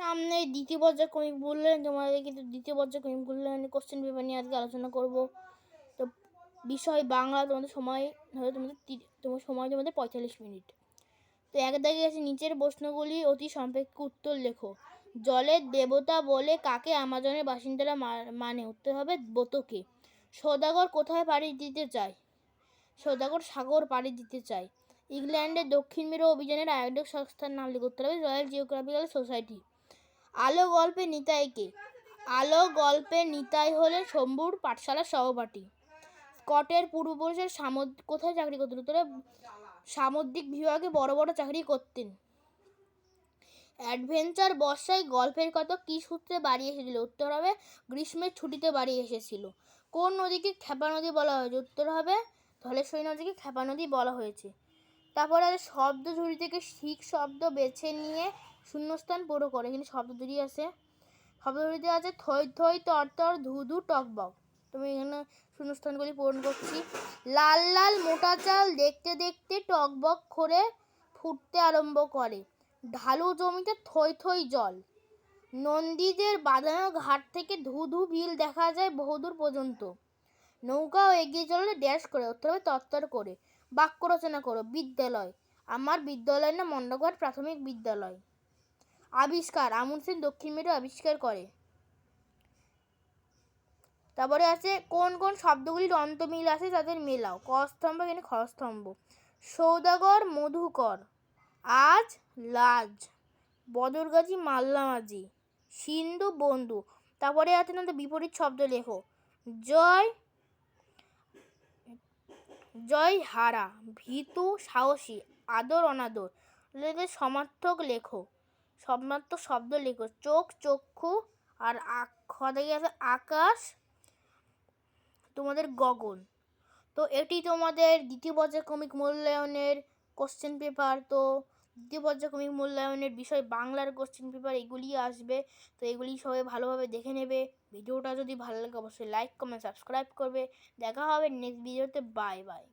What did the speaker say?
সামনে দ্বিতীয় পর্যায়ে কমিক মূল্যায়ন, তোমাদের কিন্তু দ্বিতীয় পর্যায়ে কমিক মূল্যায়নের কোশ্চেন পেপার নিয়ে আজকে আলোচনা করব। তো বিষয় বাংলা, তোমাদের সময় হবে তোমার সময় 45 মিনিট। তো এক দাগে আছে, নিচের প্রশ্নগুলি অতি সাপেক্ষ উত্তর লেখো। জলের দেবতা বলে কাকে আমাজনের বাসিন্দারা মানে? উত্তর হবে বোতকে। সওদাগর কোথায় পাড়ি দিতে চায়? সওদাগর সাগর পাড়ি দিতে চায়। ইংল্যান্ডের দক্ষিণ মেরু অভিযানের আয়োজক সংস্থার নাম লিখতে হবে রয়্যাল জিওগ্রাফিক্যাল সোসাইটি। আলো গল্পের নিতাইকে? আলো গল্পের নিতাই হলেন শম্ভুর পাঠশালার সহপাঠী। স্কটের পূর্বপুরুষের কোথায় চাকরি করতেন? উত্তরে সামুদ্রিক বিভাগে বড় বড় চাকরি করতেন। অ্যাডভেঞ্চার বর্ষায় গল্পের কত কি সূত্রে বাড়ি এসেছিল? উত্তর হবে গ্রীষ্মের ছুটিতে বাড়ি এসেছিল। কোন নদীকে ক্ষেপা নদী বলা হয়েছে? উত্তর হবে ধলেশ্বরী নদীকে ক্ষেপা নদী বলা হয়েছে। তারপরে আছে শব্দ ঝুড়ি থেকে ঠিক শব্দ বেছে নিয়ে শূন্যস্থান পুরো করে। এখানে শব্দ ঝুড়ি আছে, শব্দ ঝুড়িতে আছে থই থই তরতর ধুধু টকবক। তুমি এখানে শূন্যস্থানগুলি পূরণ করছি। লাল লাল মোটা চাল দেখতে দেখতে টকবক করে ফুটতে আরম্ভ করে। ঢালু জমিতে থই থই জল। নন্দীদের বাঁধানো ঘাট থেকে ধুধু বিল দেখা যায় বহুদূর পর্যন্ত। নৌকাও এগিয়ে চললে ড্যাশ করে। উত্তর হবে তরতর করে। বাক্য রচনা করো। বিদ্যালয়, আমার বিদ্যালয়ের নাম মন্ডঘাট প্রাথমিক বিদ্যালয়। আবিষ্কার, আমুনসেন দক্ষিণ মেরু আবিষ্কার করে। তারপরে আছে কোন কোন শব্দগুলির অন্তমিল আছে তাদের মেলাও। ক স্তম্ভ, এখানে খ স্তম্ভ। সৌদাগর মধুকর, আজ লাজ, বদরগাজী মাল্লামাজি, সিন্ধু বন্ধু। তারপরে আছে না বিপরীত শব্দ লেখো। জয় জয় হারা, ভীতু সাহসী, আদর অনাদর। সমার্থক লেখো, সমার্থক শব্দ লেখো। চোখ চক্ষু, আর আকাশ তোমাদের গগন। তো এটি তোমাদের দ্বিতীয় পর্যায়ে ক্রমিক মূল্যায়নের কোশ্চেন পেপার। তো দ্বিতীয় পর্যায়ে ক্রমিক মূল্যায়নের বিষয় বাংলার কোশ্চেন পেপার এগুলি আসবে। তো এগুলি সবাই ভালোভাবে দেখে নেবে। ভিডিওটা যদি ভালো লাগে অবশ্যই লাইক কমেন্ট সাবস্ক্রাইব করবে। দেখা হবে নেক্সট ভিডিওতে। Bye bye.